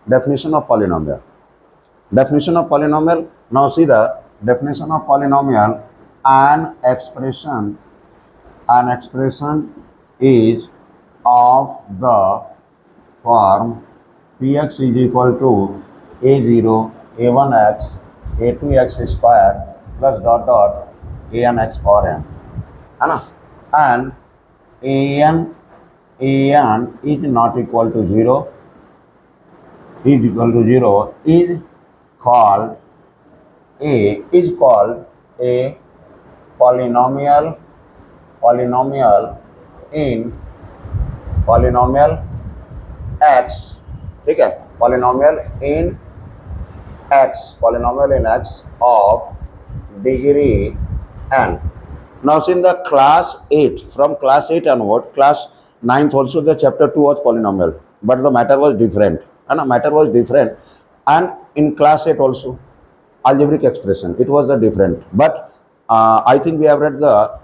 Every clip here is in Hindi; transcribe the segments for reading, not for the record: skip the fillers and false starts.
Definition of polynomial. Definition of polynomial. Now see the definition of polynomial. An expression is of the form Px is equal to a0 a1x a2x square plus dot dot anx power n, है ना? And an is not equal to 0 is called a polynomial in x, ठीक है, polynomial in x of degree n. Now in the class 8, from class 8 onward, class 9th also the chapter 2 was polynomial, but the matter was different, and matter was different, and in class 8 also algebraic expression, it was the different, but I think we have read the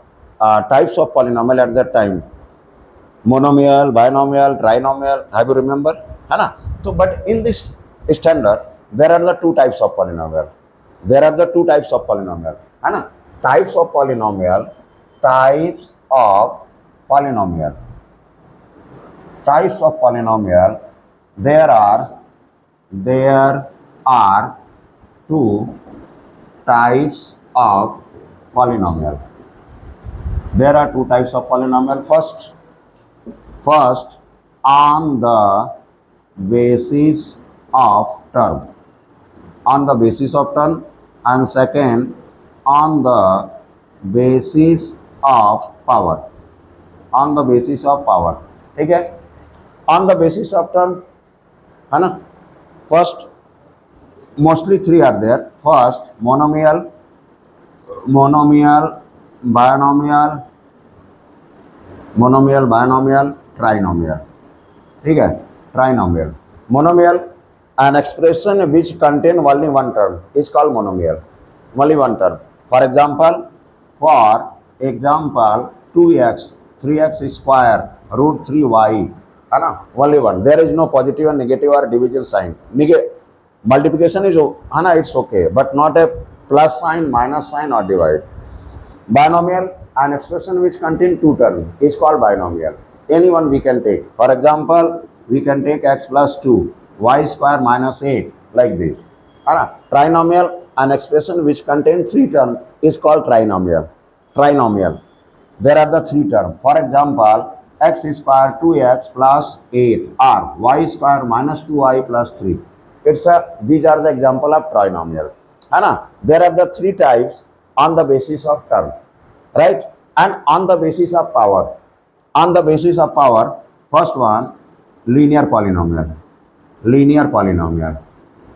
types of polynomial at that time, monomial, binomial, trinomial, have you remember, है ना? So but in this standard there are the two types of polynomial, है ना? Types of polynomial, there are two types of polynomial. There are two types of polynomial. First, on the basis of term, and second, on the basis of power. ठीक है? On the basis of term, है ना? First, mostly three are there. First, monomial, binomial, trinomial. ठीक है? Trinomial. Monomial, an expression which contain only one term is called monomial. Only one term. For example, 2x, 3x square, root 3y, है ना? Only one. There is no positive and negative or division sign. Multiplication is, है ना? It's okay, but not a plus sign, minus sign or divide. Binomial, an expression which contain two terms is called binomial. Any one we can take. For example, we can take x plus 2, y square minus 8, like this. Trinomial, an expression which contains three terms is called trinomial. There are the three terms. For example, x square 2x plus 8 or y square minus 2y plus 3. These are the example of trinomial. There are the three types on the basis of term, right? And on the basis of power. First one, linear polynomial.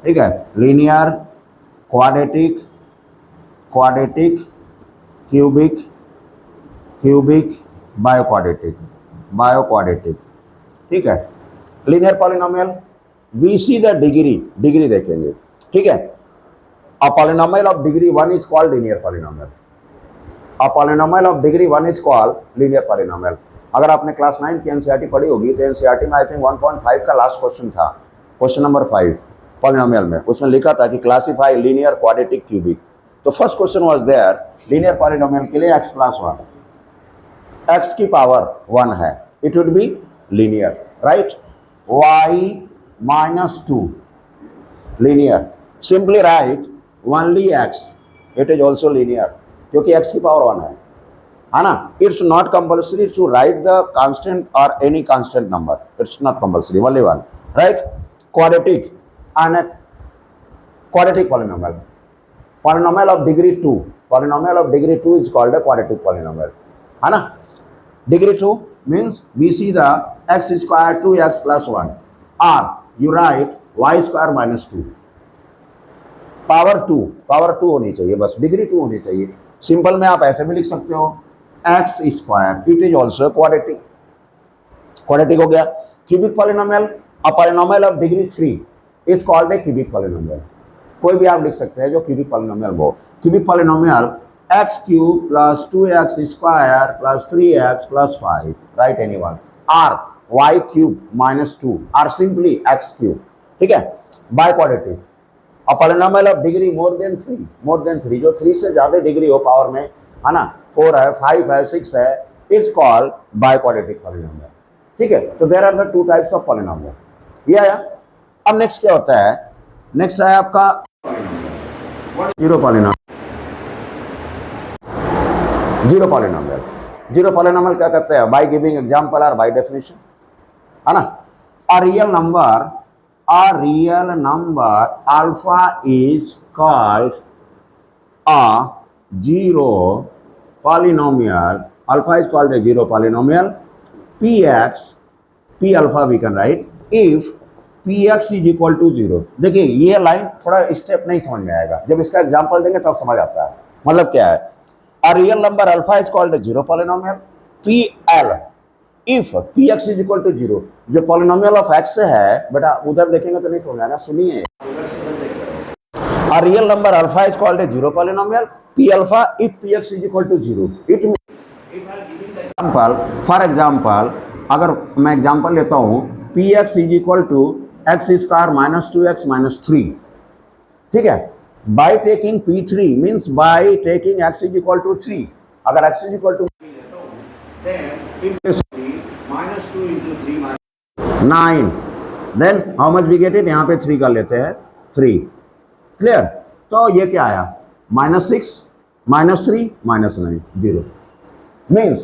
ठीक है? Linear, quadratic, cubic, bioquadratic. ठीक है? Linear polynomial, we see the degree देखेंगे, ठीक है? A polynomial of degree 1 is called linear polynomial. अगर आपने क्लास 9 की एनसीईआरटी पढ़ी होगी तो एनसीईआरटी में आई थिंक 1.5 का लास्ट क्वेश्चन था, क्वेश्चन नंबर 5 पॉलिनोमियल में, उसमें लिखा था कि क्लासिफाई लीनियर, क्वाड्रेटिक, क्यूबिक. तो first question was there, linear polynomial के लिए x प्लस 1, x की पावर 1 है, it would be linear, right? y minus 2 linear, simply write only x, it is also linear, क्योंकि x की पावर 1 है ना? It's not compulsory to write the constant और any constant number, it's not compulsory, only one, right? Quadratic, and a quadratic polynomial of degree 2. Polynomial of degree 2 is called a quadratic polynomial, है ना? Degree 2 means we see the x square 2x plus 1, or you write y square minus 2. Power 2 होनी चाहिए, बस डिग्री 2 होनी चाहिए. सिंपल में आप ऐसे भी लिख सकते हो, x square, it is also quadratic हो गया. Cubic polynomial, a polynomial of degree 3 is called a cubic polynomial. कोई भी आप लिख सकते हैं जो क्यूबिक पॉलिनोमियल हो. Cubic polynomial x cube plus 2x square plus 3x plus 5, right anyone, और y क्यूब माइनस 2 और सिंपली x क्यूब, ठीक है, by quadratic. A polynomial of degree more than three, जो 3 से ज्यादा डिग्री हो पावर में, है ना, 4 है, 5 है, 6 है, is called by quadratic polynomial. ठीक है, तो there are the two types of polynomial. ये आया। अब नेक्स्ट क्या होता है, नेक्स्ट है आपका जीरो पॉलिनोमियल। जीरो पॉलिनोमियल क्या करते हैं, बाय गिविंग एग्जांपल और बाय डेफिनेशन, है ना। A real number alpha is called a zero polynomial. Alpha is called a zero polynomial. P alpha we can write if px is equal to 0। देखिए ये लाइन थोड़ा स्टेप नहीं समझ में आएगा, जब इसका एग्जांपल देंगे तब समझ आता है। मतलब क्या है, a real number alpha is called a zero polynomial pl if px is equal to 0। जो polynomial of x है बेटा, उधर देखेंगे तो नहीं समझ आएगा, सुनिए। A real number alpha is called a zero polynomial p alpha if px is equal to 0। It means if I am giving the example, for example, अगर मैं एग्जांपल लेता हूँ px is equal to x square minus 2x minus 3, ठीक है, by taking p3 means by taking x is equal to 3। अगर x is equal to 3 लेता हूँ, then into 3 minus 2 into 3 minus 9, then how much we get it, यहाँ पे 3 कर लेते हैं, 3। क्लियर। तो ये क्या आया, -6 -3 -9 0 means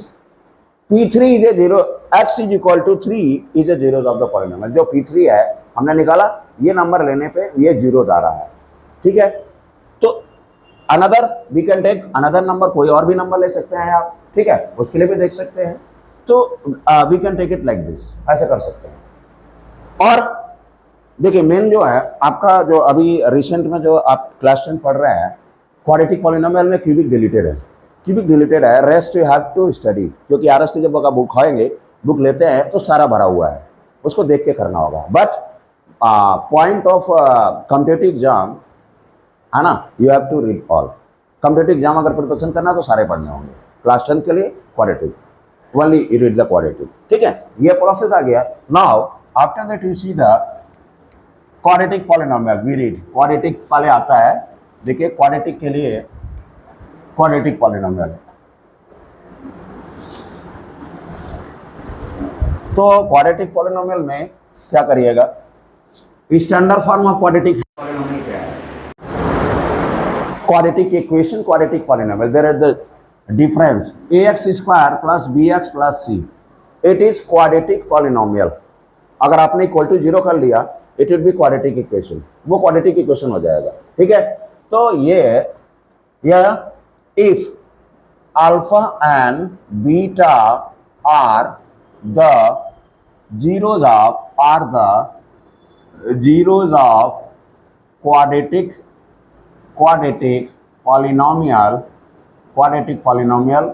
P3 is a zero, x is equal to 3 is a zero of the polynomial. जो P3 है हमने निकाला, ये नंबर लेने पे ये जीरो आ रहा है। ठीक है, तो another we can take another number, कोई और भी नंबर ले सकते हैं आप, ठीक है, उसके लिए भी देख सकते हैं। तो we can take it like this, ऐसे कर सकते हैं। और देखिए मेन जो है आपका, जो अभी रिसेंट में जो आप क्लास 10 पढ़ रहे हैं, क्वाड्रेटिक पॉलिनोमियल में क्यूबिक डिलीटेड है, rest you have to study, क्योंकि आरएस की जब बुक खाएंगे, बुक लेते हैं तो सारा भरा हुआ है, उसको देख के करना होगा। But point of competitive exam है ना, you have to read all. Competitive exam अगर प्रिपरेशन करना तो सारे पढ़ने होंगे। क्लास 10 के लिए quadratic only read the quadratic, ठीक है, ये प्रोसेस आ गया। Now after that you see the quadratic polynomial, we read quadratic पहले आता है। देखिए क्वाड्रेटिक के लिए क्वाड्रेटिक पॉलिनोमियल, तो क्वाड्रेटिक पॉलिनोमियल में क्या करिएगा, standard form of quadratic polynomial क्या है, quadratic equation, quadratic polynomial, there is the difference ax square plus bx plus c, it is quadratic polynomial. अगर आपने इक्वल टू 0 कर लिया, it will be quadratic equation, वो क्वाड्रेटिक इक्वेशन हो जाएगा। ठीक है, तो ये if alpha and beta are the zeros of quadratic polynomial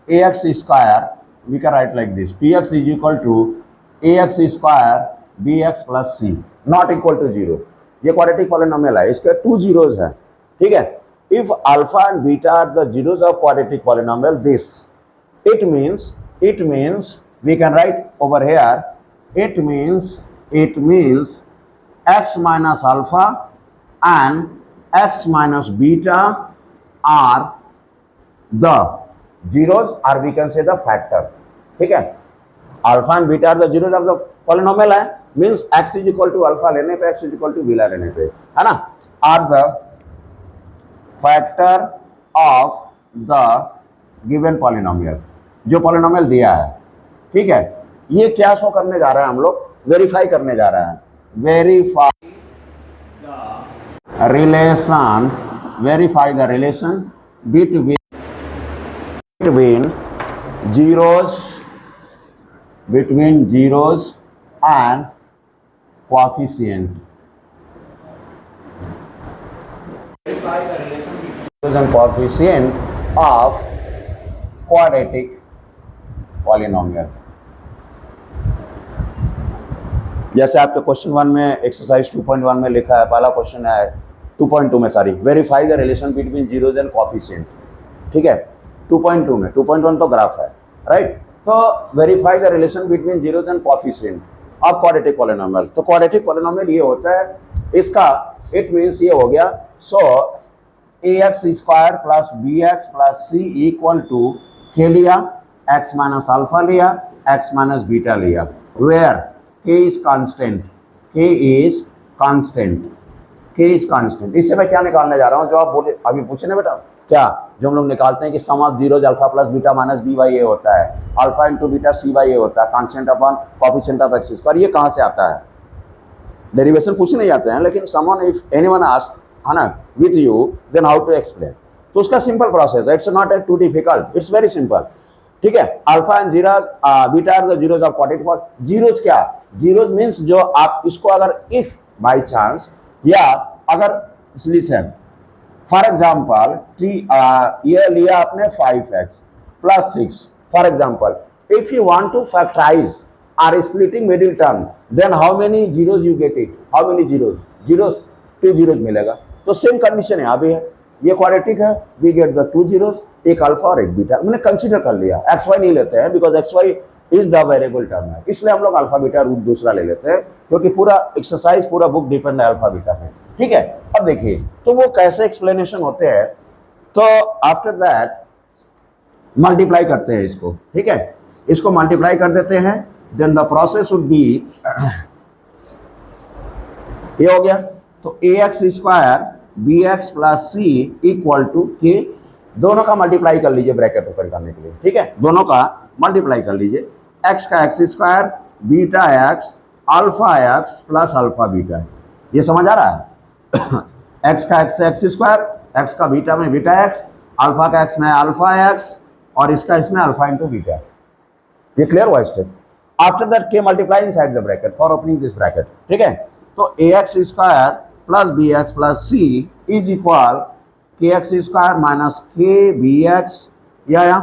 ax square, we can write like this, px is equal to ax square bx plus c not equal to 0। ये क्वाड्रेटिक पॉलिनोमियल है, इसके 2 जीरोज हैं। ठीक है, if alpha and beta are the zeros of quadratic polynomial, this it means we can write over here, it means x minus alpha and x minus beta are the zeros, or we can say the factor। ठीक है, alpha and beta are the zeros of the polynomial है, means x is equal to alpha लेने पे, x is equal to beta लेने पे, है ना, are the factor of the given polynomial, जो पॉलिनोमियल दिया है। ठीक है, ये क्या शो करने जा रहे हैं हम लोग, वेरीफाई करने जा रहे हैं, verify the relation between zeros and coefficient, verify the relation between zeros and coefficient of quadratic polynomial। जैसे आपके क्वेश्चन 1 में एक्सरसाइज 2.1 में लिखा है, पहला क्वेश्चन है 2.2 में, sorry, verify the relation between zeros and coefficient. ठीक है, 2.2 में, 2.1 तो ग्राफ है, राइट। तो verify the relation between zeros and coefficient, of quadratic polynomial. तो क्वाड्रेटिक पॉलिनोमियल ये होता है, इसका इट मीन्स ये हो गया, so ax square plus bx plus c equal to k लिया, x माइनस अल्फा लिया, x माइनस बीटा लिया, where k is constant, k is constant, k is constant. इससे मैं क्या निकालने जा रहा हूँ, जो आप बोले अभी पूछे ना बेटा, क्या जो हम लोग निकालते हैं कि sum of zeros alpha plus beta minus b by a होता है, alpha into beta c by a होता है, constant upon coefficient of x square. ये कहाँ से आता है? डेरिवेशन पूछे नहीं जाते हैं, लेकिन समवन इफ एनीवन आस्क है ना with you, then how to explain. तो उसका सिंपल प्रोसेस है, it's not too difficult, it's very simple. ठीक है, alpha and zero beta are the zeros of quadratic. Zeros क्या? जीरोज मींस जो आप इसको अगर इफ बाय चांस या अगर लिसन फॉर एग्जाम्पल ये लिया आपने 5x plus 6 for example, if you want to factorize or splitting middle term, then how many zeros you get it? How many zeros? Zeros, 2 zeros मिलेगा। तो सेम कंडीशन यहाँ भी है, ये क्वाड्रेटिक है, वी गेट द 2 जीरोज, एक अल्फा और एक बीटा। मैंने कंसीडर कर लिया, एक्स वाई नहीं लेते हैं because X Y is the variable term है, इसलिए हम लोग अल्फा बीटा रूट दूसरा ले लेते हैं, क्योंकि पूरा एक्सरसाइज पूरा बुक डिपेंड है अल्फा बीटा पे। ठीक है, अब देखिए तो वो कैसे एक्सप्लेनेशन होते हैं। तो आफ्टर दैट मल्टीप्लाई करते हैं इसको, ठीक है, इसको मल्टीप्लाई कर देते हैं, then the process would be ये हो गया, तो ax square bx plus c equal to k, दोनों का मल्टीप्लाई कर लीजिए ब्रैकेट ओपन करने के लिए। ठीक है, दोनों का मल्टीप्लाई कर लीजिए, x का x square beta x alpha x plus alpha beta, ये समझ आ रहा है? x का x स्क्वायर, x का बीटा में बीटा x, अल्फा का x में अल्फा x और इसका इसमें अल्फा इंटू बीटा। ये क्लियर हुआ step? After that k multiply inside the bracket for opening this bracket. ठीक है, तो ax square plus bx plus c is equal kx square minus k bx या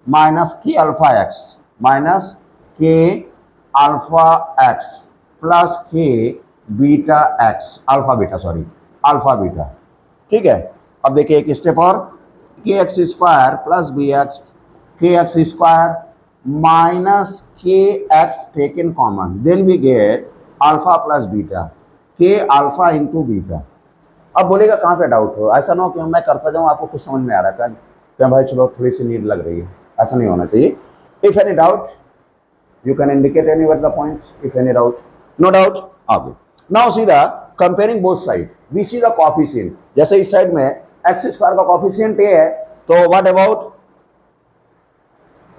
minus k alpha x minus k alpha x plus k beta x, alpha beta sorry alpha beta. ठीक है, अब देखिए एक स्टेप और, kx square plus bx kx square minus kx taken common, then we get alpha plus beta k alpha into beta. अब बोलेगा कहाँ पे डाउट हो, ऐसा ना हो कि मैं करता जाऊँ आपको कुछ समझ में आ रहा है क्या भाई चलो थोड़ी सी नीड लग रही है, ऐसा नहीं होना चाहिए। If any doubt you can indicate anywhere the points, if any doubt, no doubt. आगे now see the comparing both side, we see the coefficient. जैसे इस साइड में एक्स स्क्वायर का कोएफिशिएंट ए है, तो व्हाट अबाउट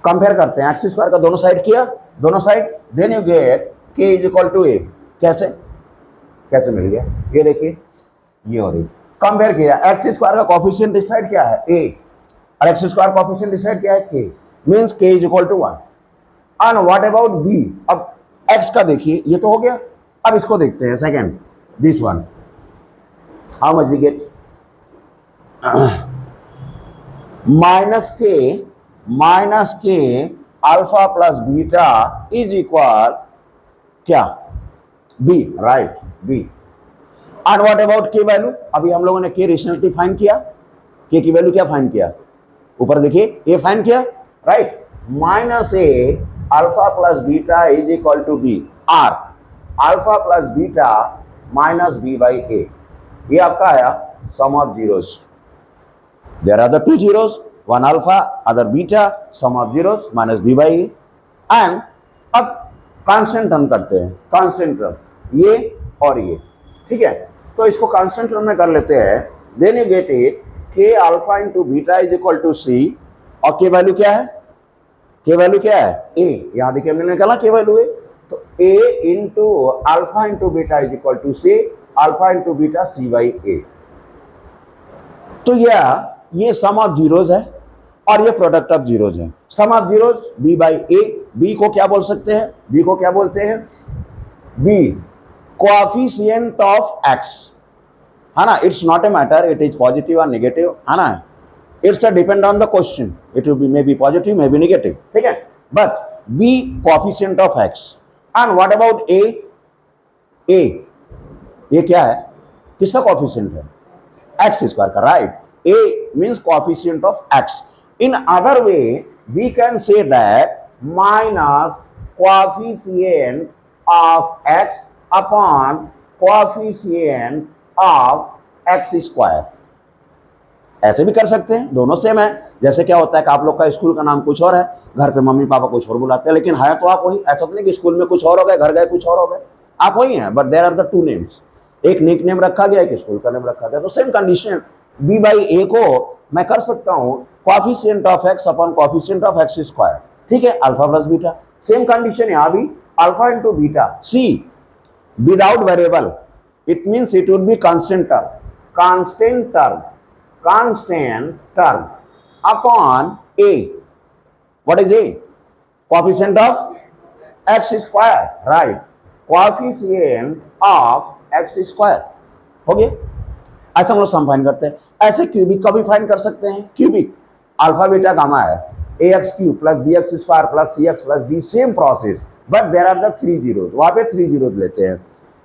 कंपेयर करते हैं एक्स स्क्वायर का दोनों साइड किया, दोनों side, then you get k is equal to a. कैसे कैसे मिल गया? ये देखिए ये हो रही, कंपेयर किया, एक्स स्क्वायर का कोएफिशिएंट इस साइड क्या है a और एक्स स्क्वायर कोएफिशिएंट इस साइड क्या है k, means k is equal to 1। And what about b? अब x का देखिए ये तो हो गया, अब इसको देखते हैं second, this one, how much we get? Minus k alpha plus beta is equal क्या? B, right, b. And what about k value? अभी हम लोगों ने के रेशनलिटी फाइंड किया, के की वैल्यू क्या फाइंड किया? ऊपर देखिए ए फाइंड किया, right, minus a alpha plus beta is equal to b, or alpha plus beta minus b by a. ये आपका आया sum of zeros, there are the two zeros, one alpha other beta, sum of zeros minus b by a. And अब कांस्टेंट टर्म करते हैं, कांस्टेंट टर्म ये और ये। ठीक है, तो इसको कांस्टेंट टर्म में कर लेते हैं, then you get it k alpha into beta is equal to c, और के वैल्यू क्या है? के वैल्यू क्या है? ए, यहां देखिए हमने निकाला के वैल्यू है, तो a into alpha into beta is equal to c, alpha into beta c by a. तो ये सम ऑफ जीरोज है और ये प्रोडक्ट ऑफ जीरोज है। Sum of zeros b by a, b को क्या बोल सकते हैं? बी को क्या बोलते हैं? बी कोएफिशिएंट ऑफ एक्स, है ना, it's not a matter it is positive और नेगेटिव, है ना, it's a depend on the question, it will be may be positive may be negative. ठीक है, but b coefficient of x. And what about a? A ये क्या है? किसका कोएफिशिएंट है? एक्स स्क्वायर का, right. A means coefficient of x. In other way we can say that minus coefficient of x upon coefficient of x square. ऐसे भी कर सकते हैं, दोनों सेम है। जैसे क्या होता है कि आप लोग का स्कूल का नाम कुछ और है, घर पे मम्मी पापा कुछ और बुलाते हैं, लेकिन है तो आप वही। ऐसा तो नहीं कि स्कूल में कुछ और हो गए, घर गए कुछ और हो गए, आप वही हैं, but there are the two names. एक निक नेम रखा गया, एक स्कूल का नेम रखा गया। तो same condition B by A को मैं कर सकता हूँ coefficient of x upon coefficient of x square, ठीक है, alpha plus beta. Same condition यहाँ भी, alpha into beta. C without variable, it means it would be constant term, constant term, constant term upon a. What is a? Coefficient of x square, right? Coefficient of x square हो गया। ऐसा हम लोग सम फाइंड करते हैं। ऐसे क्यूबिक का भी फाइंड कर सकते हैं। क्यूबिक अल्फा बीटा गामा है, ax cube plus bx square plus cx plus d, same process, but there are the 3 zeros. वहां पे 3 जीरोस लेते हैं,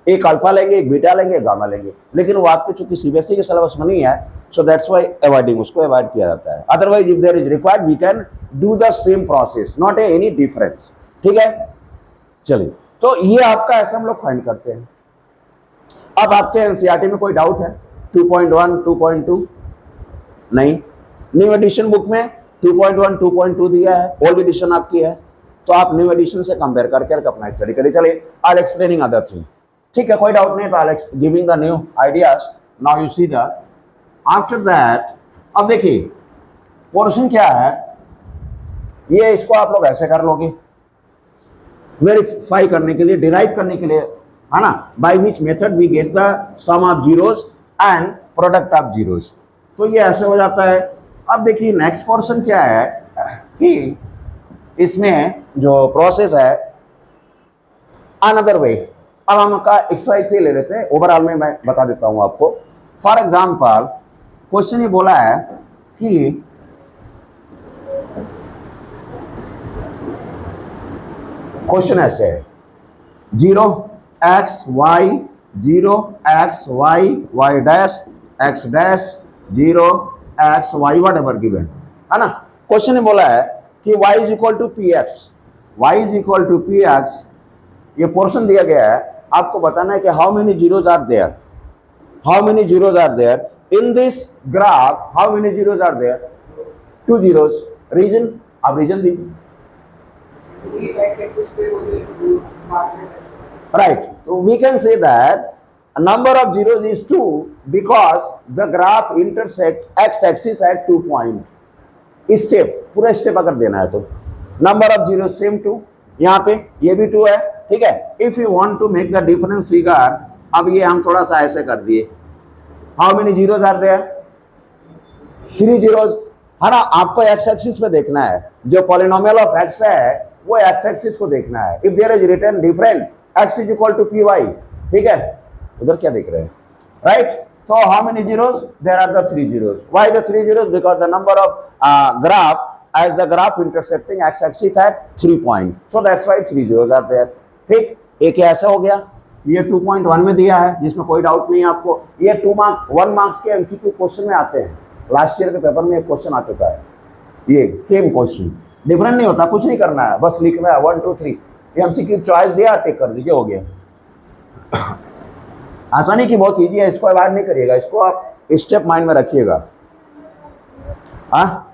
एक अल्फा लेंगे, एक बीटा लेंगे, गामा लेंगे, लेकिन वो आपके चूंकि सीबीएसई के सिलेबस में नहीं है, सो दैट्स व्हाई अवॉइडिंग, उसको अवॉइड किया जाता है। Otherwise if there is required we can do the same process, not any difference, ठीक है। चलिए, तो ये आपका ऐसा हम लोग फाइंड करते हैं। अब आपके एनसीईआरटी में कोई डाउट है? 2.1 2.2 नहीं, न्यू एडिशन बुक में 2.1 2.2 दिया है, ओल्ड एडिशन आपकी है, तो आप न्यू एडिशन से कंपेयर करके अपना स्टडी करिए। चलिए, I will explaining other thing, ठीक है, कोई डाउट नहीं, तो I will giving the new ideas. Now you see that after that, अब देखिए पोर्शन क्या है, ये इसको आप लोग ऐसे कर लोगे वेरीफाई करने के लिए, डिराइव करने के लिए, है ना, by which method we get the sum of zeros and product of zeros. तो ये ऐसे हो जाता है। अब देखिए नेक्स्ट पोर्शन क्या है कि इसमें जो प्रोसेस है अनदर वे, अब हम का एक्सरसाइज से ले लेते हैं, ओवरऑल में मैं बता देता हूं आपको। फॉर एग्जांपल क्वेश्चन ये बोला है कि क्वेश्चन ऐसे है 0x y 0x y y dash x dash 0x y whatever given, है ना। क्वेश्चन ये बोला है कि y is equal to P X, y is equal to P X, ये पोर्शन दिया गया है, आपको बताना है कि how many zeros are there, how many zeros are there in this graph, how many zeros are there, 2 zeros. Reason, आप रीजन दीजिए। Right, so we can say that a number of zeros is 2 because the graph intersect x-axis at 2 point. Step, पूरा स्टेप अगर देना है तो नंबर ऑफ जीरो सेम 2, यहाँ पे ये भी 2 है, ठीक है। If you want to make the difference figure, अब ये हम थोड़ा सा ऐसे कर दिए, how many zeros are there, 3 zeros, है ना। आपको एक्स एक्सिस पे देखना है, जो पॉलिनोमियल ऑफ एक्स है वो एक्स एक्सिस को देखना है। If there is written different x is equal to P Y, ठीक है, उधर क्या देख रहे हैं, राइट। तो how many zeros, there are the 3 zeros. Why the 3 zeros, because the number of graph as the graph intersecting x axis at 3 point, so that's why 3 zeros are there, ठीक। एक ऐसा हो गया, ये 2.1 में दिया है, जिसमें कोई डाउट नहीं है आपको। ये 1 मार्क्स के एमसीक्यू क्वेश्चन में आते हैं, लास्ट ईयर के पेपर में एक क्वेश्चन आ चुका है, ये सेम क्वेश्चन, डिफरेंट नहीं होता, कुछ नहीं करना है, बस लिखना है 1 2 3, एमसीक्यू चॉइस दिया, टिक कर दीजिए, हो गया। आसानी की बहुत ईजी है, इसको अवॉइड नहीं करिएगा, इसको आप स्टेप माइंड में रखिएगा। हाँ,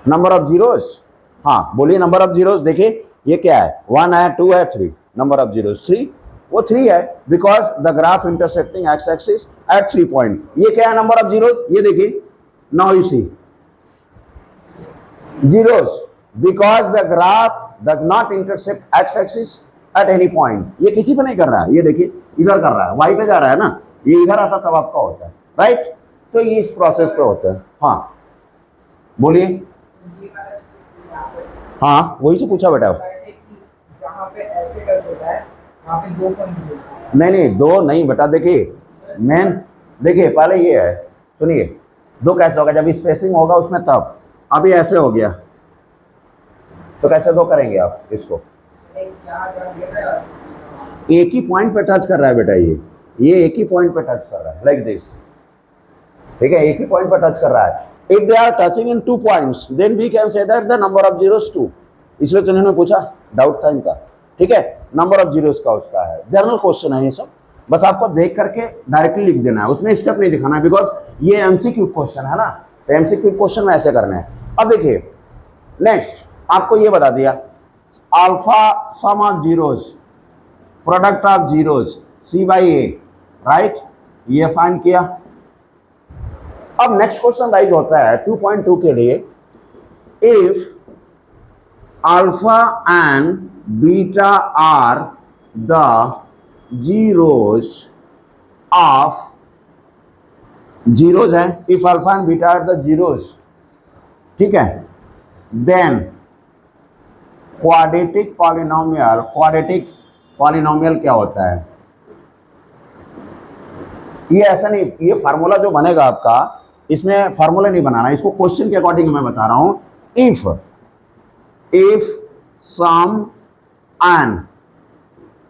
नंबर ऑफ जीरोस, हाँ बोलिए, नंबर ऑफ जीरोस। देखिए ये क्या है, 1 है, 2 है, 3, नंबर ऑफ जीरोस 3, वो 3 है because the graph intersecting X axis at 3 point. ये क्या है नंबर ऑफ जीरोस, ये देखिए, now you see zeros because the graph does not intersect X axis at any point. ये किसी पे नहीं कर रहा है, ये देखिए इधर कर रहा है, वाई पे जा रहा है ना, ये इधर आता तब आपका होता है, राइट। तो ये इस प्रोसेस पे होता है। हाँ बोलिए। हाँ वही से पूछा बेटा, जहाँ पे ऐसे टच होता है वहाँ पे 2 पॉइंट, नहीं 2 नहीं बेटा, देखिए मेन, देखिए पहले ये है, सुनिए, 2 कैसे होगा, जब स्पेसिंग होगा उसमें तब, अभी ऐसे हो गया तो कैसे 2 करेंगे आप इसको, एक ही पॉइंट पे टच कर रहा है बेटा, ये एक ही पॉइंट पे टच कर रहा है, लाइक दिस, ठीक है, एक ही पॉइंट पे टच कर रहा है। If they are touching in 2 points, then we can say that the number of zeros 2. इसलिए तो इन्होंने पूछा, डाउट था इनका, ठीक है, नंबर ऑफ जीरोस का उसका है। जनरल क्वेश्चन है ये सब, बस आपको देख करके डायरेक्टली लिख देना है, उसमें स्टेप नहीं दिखाना है, बिकॉज ये एमसीक्यू क्वेश्चन है ना, तो एमसीक्यू क्वेश्चन में ऐसे करने हैं। अब देखिए नेक्स्ट आपको ये बता दिया, alpha sum of zeros product of zeros C by A, right, ये फाइंड किया। अब नेक्स्ट क्वेश्चन राइज होता है 2.2 के लिए, if alpha and beta are the zeros of, zeros है, if alpha and beta are the zeros, ठीक है, then quadratic polynomial, quadratic polynomial क्या होता है, ये ऐसा नहीं, ये फार्मूला जो बनेगा आपका, इसमें फार्मूला नहीं बनाना, इसको क्वेश्चन के अकॉर्डिंग मैं बता रहा हूं। If sum and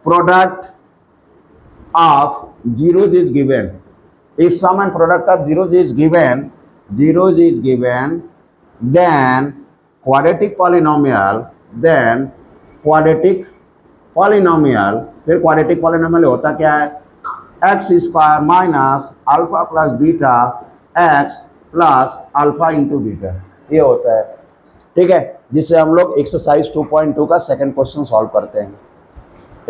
product of zeros is given, if sum and product of zeros is given, then quadratic polynomial, फिर quadratic polynomial होता क्या है, x square minus alpha plus beta x plus alpha into beta, ये होता है, ठीक है, जिससे हम लोग एक्सरसाइज 2.2 का सेकंड क्वेश्चन सॉल्व करते हैं।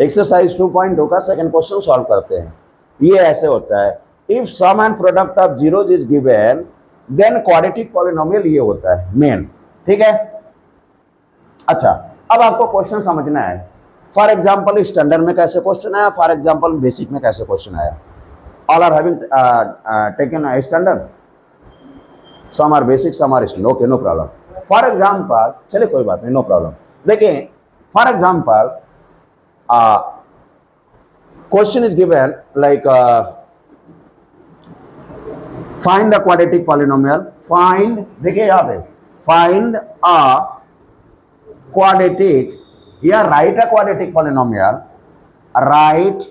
एक्सरसाइज 2.2 का सेकंड क्वेश्चन सॉल्व करते हैं, ये ऐसे होता है, if sum and product of zeros is given, then quadratic polynomial, ये होता है मेन, ठीक है। अच्छा, अब आपको क्वेश्चन समझना है, फॉर एग्जांपल स्टैंडर्ड में कैसे क्वेश्चन आया, फॉर एग्जांपल बेसिक में कैसे क्वेश्चन आया, all are having taken standard, some are basic, some are standard, okay, no problem. For example, चलिए कोई बात नहीं, नो प्रॉब्लम। देखिए for example question is given like find the quadratic polynomial, find, देखिए यहाँ पे फाइंड अ क्वाड्रेटिक या write a quadratic polynomial, write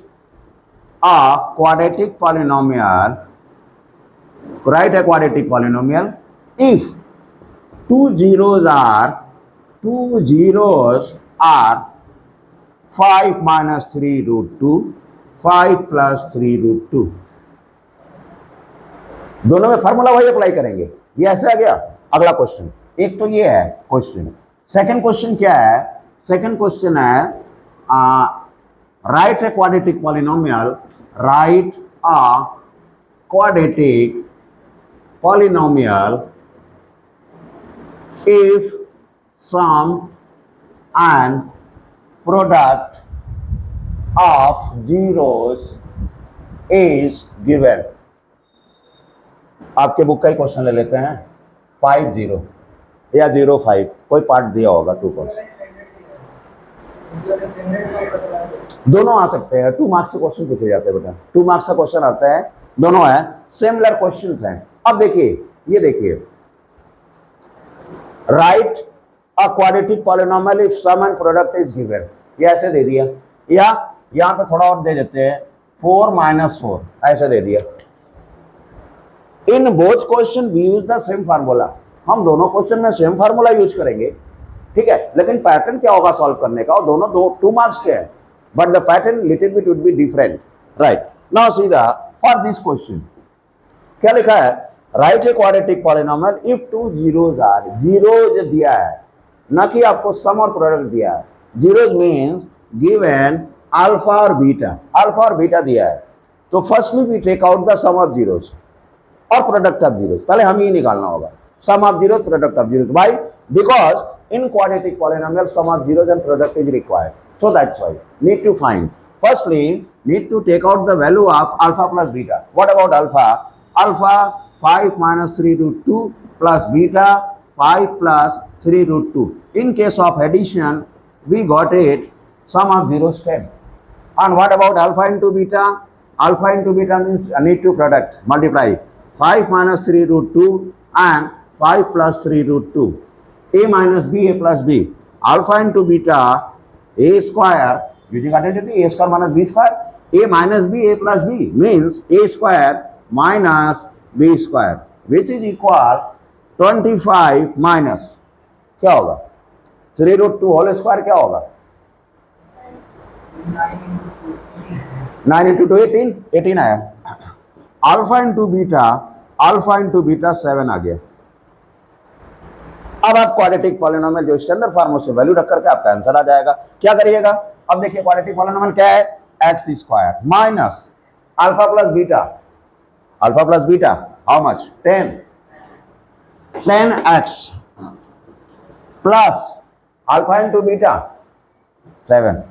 a quadratic polynomial, write a quadratic polynomial if two zeros are 5 minus 3 root 2, 5 plus 3 root 2, दोनों में फार्मूला वही अप्लाई करेंगे, ये ऐसे आ गया। अगला क्वेश्चन, एक तो ये है क्वेश्चन, सेकंड क्वेश्चन क्या है, सेकंड क्वेश्चन है write a quadratic polynomial, write a quadratic polynomial if sum and product of zeros is given। आपके बुक का ही क्वेश्चन ले लेते हैं, 50 या 05, कोई पार्ट दिया होगा 2 को, दोनों आ सकते हैं, 2 मार्क्स के क्वेश्चन पूछे जाते हैं बेटा, 2 मार्क्स का क्वेश्चन आता है, दोनों है, सिमिलर क्वेश्चंस हैं। अब देखिए, ये देखिए, write a quadratic polynomial if sum and product is given, ये ऐसे दे दिया, या यहां पे थोड़ा और दे देते हैं 4 minus 4, ऐसे दे दिया। In both question we use the same formula, हम दोनों क्वेश्चन में सेम फार्मूला यूज करेंगे, ठीक है, लेकिन पैटर्न क्या होगा सॉल्व करने का, और दोनों 2 मार्क्स के हैं, but the pattern little bit would be different, right. Now सीधा फॉर दिस क्वेश्चन क्या लिखा है, write a quadratic polynomial if 2 zeros are, zeros दिया है, ना कि आपको सम और प्रोडक्ट दिया है, जीरोज मीन्स गिवन अल्फा और बीटा, अल्फा और बीटा दिया है, तो firstly we take out the sum of zeros और प्रोडक्ट ऑफ जीरोज, पहले हम ये निकालना होगा, sum of zeros product of zeros, why, because in quadratic polynomial sum of zeros and product is required, so that's why need to find, firstly need to take out the value of alpha plus beta. What about alpha, alpha 5 minus 3 root 2 plus beta 5 plus 3 root 2. In case of addition, we got it sum of zeros 10. And what about alpha into beta? Alpha into beta means I need to product, multiply 5 minus 3 root 2 and 5 plus 3 root 2. A minus B, A plus B. Alpha into beta, A square, using identity, A square minus B square. A minus B, A plus B means A square minus B square, which is equal 25 minus क्या होगा 3 root 2 होल स्क्वायर, क्या होगा 9 इंटू 2 18, 18 आया। अल्फा इंटू बीटा 7 आ गया। अब आप क्वाड्रेटिक पॉलिनोमियल जो स्टैंडर्ड फॉर्म से वैल्यू रख करके आपका आंसर आ जाएगा। क्या करिएगा, अब देखिए क्वाड्रेटिक पॉलिनोमियल क्या है, x square minus alpha plus beta how much 10x plus alpha into beta 7।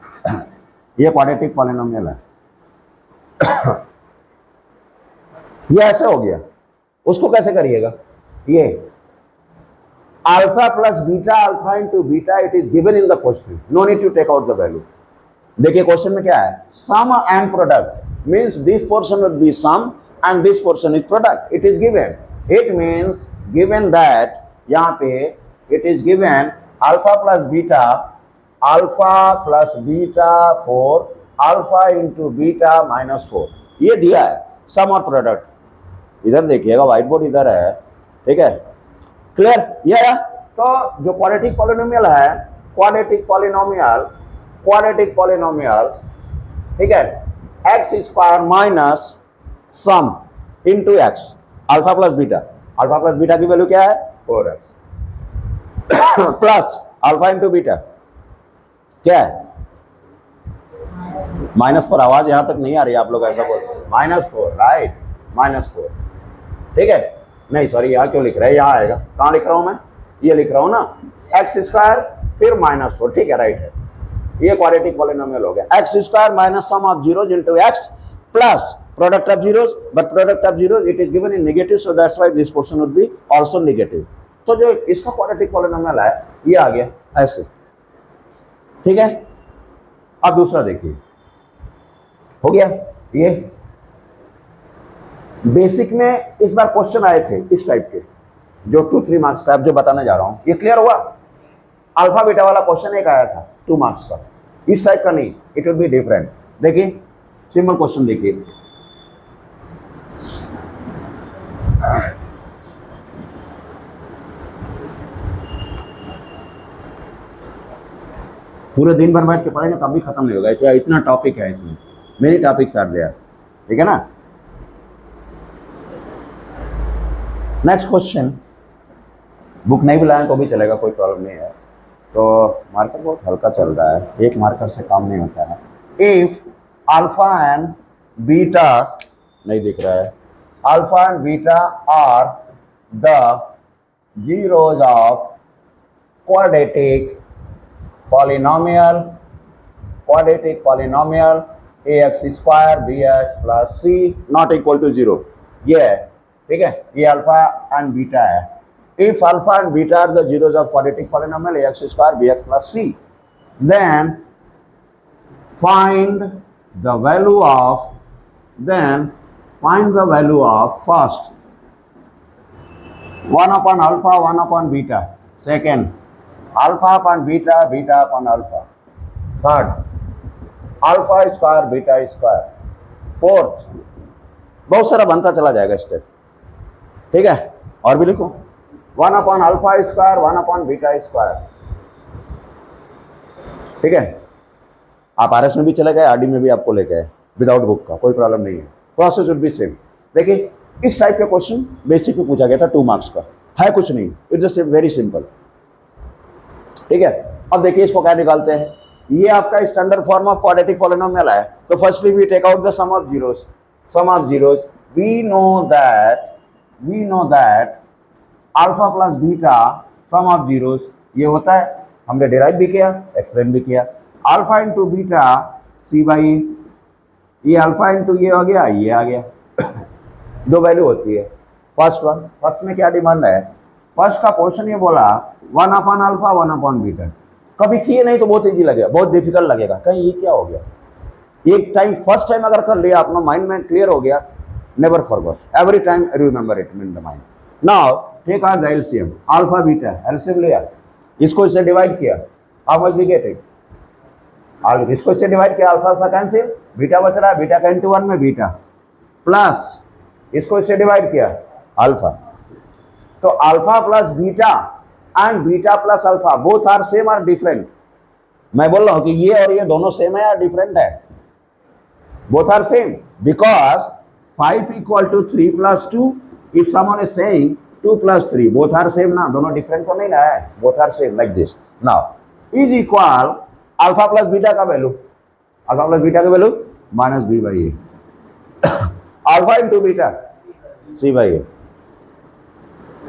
ये क्वाड्रेटिक पॉलिनोमियल है। ये ऐसे हो गया। उसको कैसे करिएगा, ये alpha plus beta alpha into beta it is given in the question, no need to take out the value. देखिए क्वेश्चन में क्या है, sum and product means this portion would be sum and this portion is product, it is given. It means given that यहां पे it is given alpha plus beta 4 alpha into beta minus 4, ये दिया है सम और प्रोडक्ट। इधर देखिएगा व्हाइट बोर्ड इधर है, ठीक है, क्लियर। ये है तो जो क्वाड्रेटिक पॉलिनोमियल है, क्वाड्रेटिक पॉलिनोमियल ठीक है, x square minus sum into x alpha plus beta की वैल्यू क्या है 4x plus alpha into beta क्या है -4। आवाज यहां तक नहीं आ रही, आप लोग ऐसा बोल -4 राइट, -4 ठीक है। नहीं सॉरी, यहाँ क्यों लिख रहे हैं, यहाँ आएगा, कहाँ लिख रहा हूं मैं, ये लिख रहा हूं ना, एक्स स्क्वायर फिर -4, ठीक है राइट है। ये क्वाड्रेटिक पॉलिनोमियल हो गया, x square minus sum of zeros into x plus product of zeros, but product of zeros it is given in negative, so that's why this portion would be also negative. तो जो इसका क्वाड्रेटिक पॉलिनोमियल है ये आ गया ऐसे, ठीक है। अब दूसरा देखिए, हो गया ये बेसिक में इस बार क्वेश्चन आए थे इस टाइप के, जो 2-3 मार्क्स का, अब जो बताने जा रहा हूं ये क्लियर हुआ। अल्फा बीटा वाला क्वेश्चन एक आया था 2 मार्क्स का, इस टाइप का नहीं, इट विल बी डिफरेंट। देखिए सिंपल क्वेश्चन देखिए, पूरे दिन भर बैठ के पढ़ेंगे तब भी खत्म नहीं होगा, चाहे इतना टॉपिक है इसमें, मेनी टॉपिक्स आर देयर, ठीक है ना। नेक्स्ट क्वेश्चन, बुक नहीं बुलाएं तो भी चलेगा, कोई प्रॉब्लम नहीं है। तो मार्कर बहुत हल्का चल रहा है, एक मार्कर से काम नहीं होता है। इफ अल्फा एंड बीटा, नहीं दिख रहा है, alpha and beta are the zeros of quadratic polynomial ax square bx plus c not equal to 0, ये है, ठीक है, ये अल्फा एंड बीटा है। If alpha and beta are the zeros of quadratic polynomial ax square bx plus c, then find the value of first 1 upon alpha 1 upon beta, second alpha upon beta beta upon alpha, third alpha square beta square, fourth, बहुत सारा बनता चला जाएगा स्टेप, ठीक है। और भी लिखो 1 upon alpha square 1 upon beta square, ठीक है। आप आरएस में भी चले गए, आरडी में भी आपको लेके आए विदाउट बुक का, कोई प्रॉब्लम नहीं है, प्रोसेस वुड बी सेम। देखिए इस टाइप का क्वेश्चन बेसिक में पूछा गया था 2 मार्क्स का, है कुछ नहीं, इट्स वेरी सिंपल, ठीक है। अब देखिए इसको क्या निकालते हैं, ये आपका standard form of quadratic polynomial है। तो firstly we take out the sum of zeros, we know that alpha plus beta sum of zeros ये होता है, हमने डिराइव भी किया, एक्सप्लेन भी किया। Alpha into beta c by, ये अल्फा इंटू ये आ गया, ये आ गया, 2 वैल्यू होती है। फर्स्ट में क्या डिमांड है, फर्स्ट का पोर्शन ये बोला 1 अपॉन अल्फा 1 अपॉन बीटा, कभी किए नहीं तो बहुत इजी लगेगा, बहुत डिफिकल्ट लगेगा, कहीं ये क्या हो गया। एक टाइम फर्स्ट टाइम अगर कर लिया, अपना माइंड में क्लियर हो गया, never forgot, every time remember it in the mind. Now take are the LCM, alpha beta LCM लिया, इसको इससे डिवाइड किया, how much we get it, इसको इससे डिवाइड किया, अल्फा अल्फा कैंसिल, बीटा बच रहा है, बीटा का इंटू 1 में बीटा, प्लस इसको इससे डिवाइड किया अल्फा, तो alpha plus beta and beta plus alpha both are same और डिफरेंट, मैं बोल रहा हूं कि ये और ये दोनों सेम है या डिफरेंट है? Both are same because 5 equal to 3 plus 2. If someone is saying 2 plus 3, both are same ना, दोनों डिफरेंट तो नहीं ना है, both are same like this. Now is equal alpha plus beta का वैल्यू, अल्फा प्लस बीटा का value minus b by a. Alpha into beta c by a,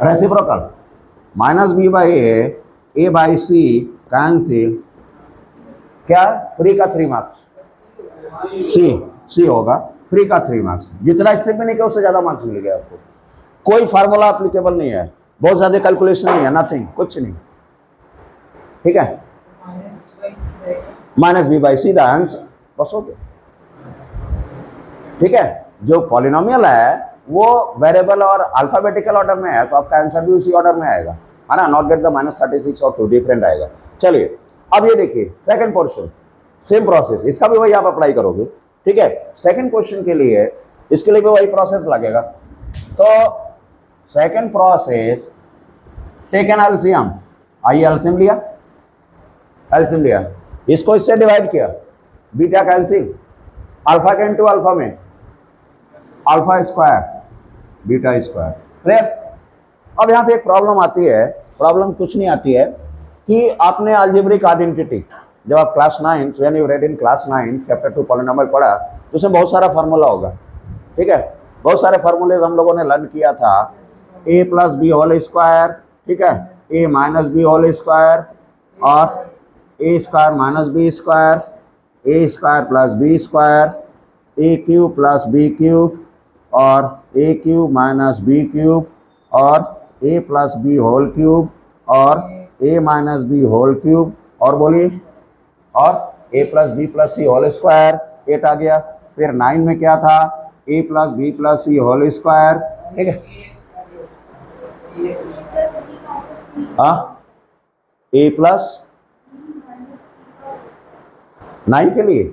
reciprocal minus b by a by c cancel. क्या फ्री का 3 मार्क्स, सी होगा फ्री का 3 मार्क्स. जितना स्टेप में नहीं किया उससे ज्यादा मार्क्स मिल गया आपको. कोई फार्मूला एप्लीकेबल नहीं है, बहुत ज्यादा कैलकुलेशन नहीं है, नथिंग, कुछ नहीं. ठीक है, minus b by c the answer, बस हो गया. ठीक है, जो पॉलिनोमियल है वो वेरिएबल और अल्फाबेटिकल ऑर्डर में है तो आपका आंसर भी उसी ऑर्डर में आएगा, है ना. नॉट गेट द -36 और 2 डिफरेंट आएगा. चलिए अब ये देखिए सेकंड पोर्शन, सेम प्रोसेस, इसका भी वही आप अप्लाई करोगे. ठीक है, सेकंड क्वेश्चन के लिए इसके लिए भी वही प्रोसेस लगेगा. तो सेकंड प्रोसेस, टेकन एलसीएम, आइए एलसीएम लिया, एलसीएम लिया, इसको इससे डिवाइड किया, बीटा कैंसिल, अल्फा के इंटू अल्फा में alpha square beta square. Clear. अब यहाँ पे एक प्रॉब्लम आती है, प्रॉब्लम कुछ नहीं आती है कि आपने अलजेब्रिक आइडेंटिटी जब आप class 9 when you read in class 9 chapter 2 polynomial पढ़ा तो उसमें बहुत सारा फार्मूला होगा. ठीक है, बहुत सारे फार्मूले हम लोगों ने लर्न किया था. ए प्लस बी होल स्क्वायर, ठीक है, ए माइनस बी होल स्क्वायर और ए square minus b square, a square plus b square, A cube plus B cube और ए क्यूब माइनस बी क्यूब और ए प्लस बी होल क्यूब और ए माइनस बी होल क्यूब और बोलिए और ए प्लस बी प्लस सी होल स्क्वायर 8 आ गया. फिर 9 में क्या था, ए प्लस बी प्लस सी होल स्क्वायर. ठीक है, हाँ, ए प्लस 9 के लिए,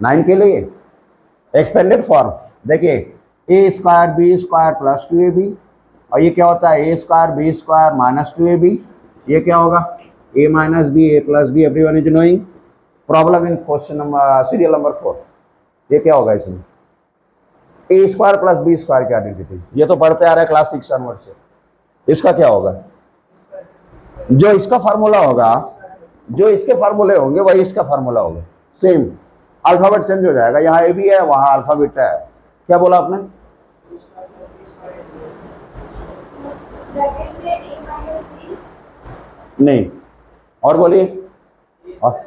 9 के लिए एक्सपेंडेड फॉर्म देखिए, a square b square plus 2ab और ये क्या होता है, a square b square minus 2ab. ये क्या होगा, a minus b a plus b. Everyone is knowing. Problem in question number serial number 4, ये क्या होगा इसमें, a square plus b square की आइडेंटिटी, ये तो पढ़ते आ रहे हैं क्लास 6 ऑनवर्ड से. इसका क्या होगा, जो इसका फार्मूला होगा, जो इसके फार्मूले होंगे वही इसका फार्मूला होगा, सेम. अल्फाबेट चेंज हो जाएगा, यहाँ ए भी है वहाँ अल्फाबेट है. क्या बोला आपने, नहीं और बोलिए, और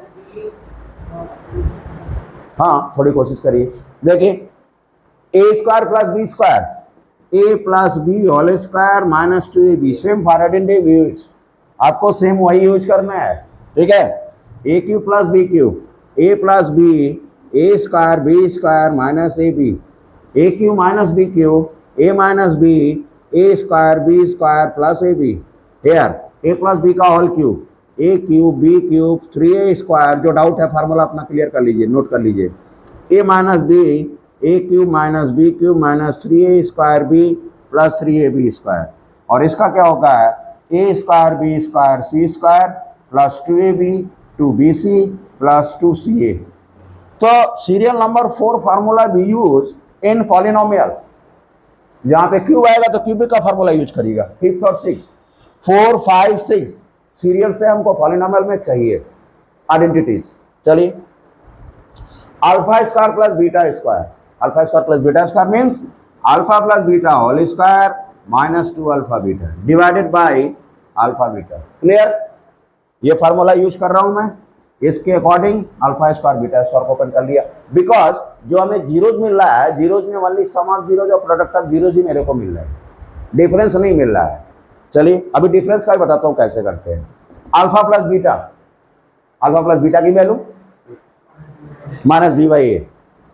हाँ थोड़ी कोशिश करिए. देखिए a square plus b square, a plus b whole square minus 2ab, same Faraday use, आपको सेम वही यूज करना है. ठीक है, a cube plus b cube, a plus b a square b square minus a b, a cube minus b cube, a minus b a square b square plus a b. Here a plus b का whole cube, a cube b cube 3a square. जो डाउट है फार्मूला अपना क्लियर कर लीजिए, नोट कर लीजिए. A minus b a cube minus b cube minus 3a square b plus 3ab square. और इसका क्या होगा, a square b square c square plus 2ab 2bc plus 2ca. तो serial number 4 formula we use in polynomial. यहाँ पे क्यूब आएगा तो क्यूबिक का फार्मूला यूज करिएगा. 5th और 6th, 4 5 6 सीरियल से हमको पॉलिनोमियल में चाहिए आइडेंटिटीज. चलिए, alpha square plus beta square, alpha square plus beta square means alpha plus beta whole square minus 2 alpha beta divided by alpha beta. Clear. ये फार्मूला यूज कर रहा हूं मैं, इसके according alpha square beta square को ओपन कर लिया. बिकॉज जो हमें जीरोज मिल रहा है, जीरोज में ओनली सम ऑफ जीरोज और प्रोडक्ट ऑफ जीरोज ही मेरे को मिल रहा है, डिफरेंस नहीं मिल रहा है. चलिए अभी डिफरेंस का ही बताता हूँ कैसे करते हैं. Alpha plus beta, alpha plus beta की value minus b by a,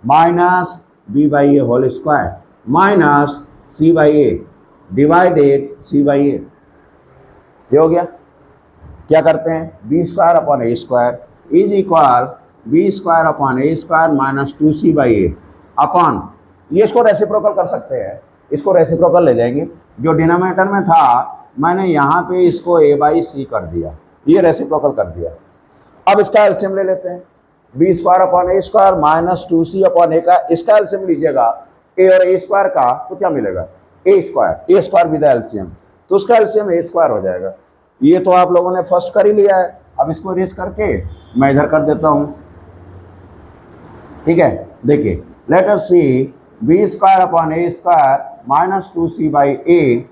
minus b by a whole square minus c by a divided c by a. ये हो गया. क्या करते हैं, b square upon a square is equal b square upon a square minus 2c by a upon, ये इसको रेसिप्रोकल कर सकते हैं, इसको रेसिप्रोकल ले जाएंगे. जो डिनोमिनेटर में था मैंने यहाँ पे इसको a बाई सी कर दिया, ये रेसिप्रोकल कर दिया. अब इसका एलसीएम ले लेते हैं, b square upon a square minus 2c upon ए का इसका एलसीएम लीजिएगा ए और ए स्क्वायर का, तो क्या मिलेगा ए स्क्वायर विद एलसीएम, तो उसका एलसीएम ए स्क्वायर हो जाएगा। ये तो आप लोगों ने फर्स्ट कर ही लिया है। अब इसको रेस करके मैं इधर कर देता हूं, ठीक है। देखिए let us see b square upon a square minus 2c by a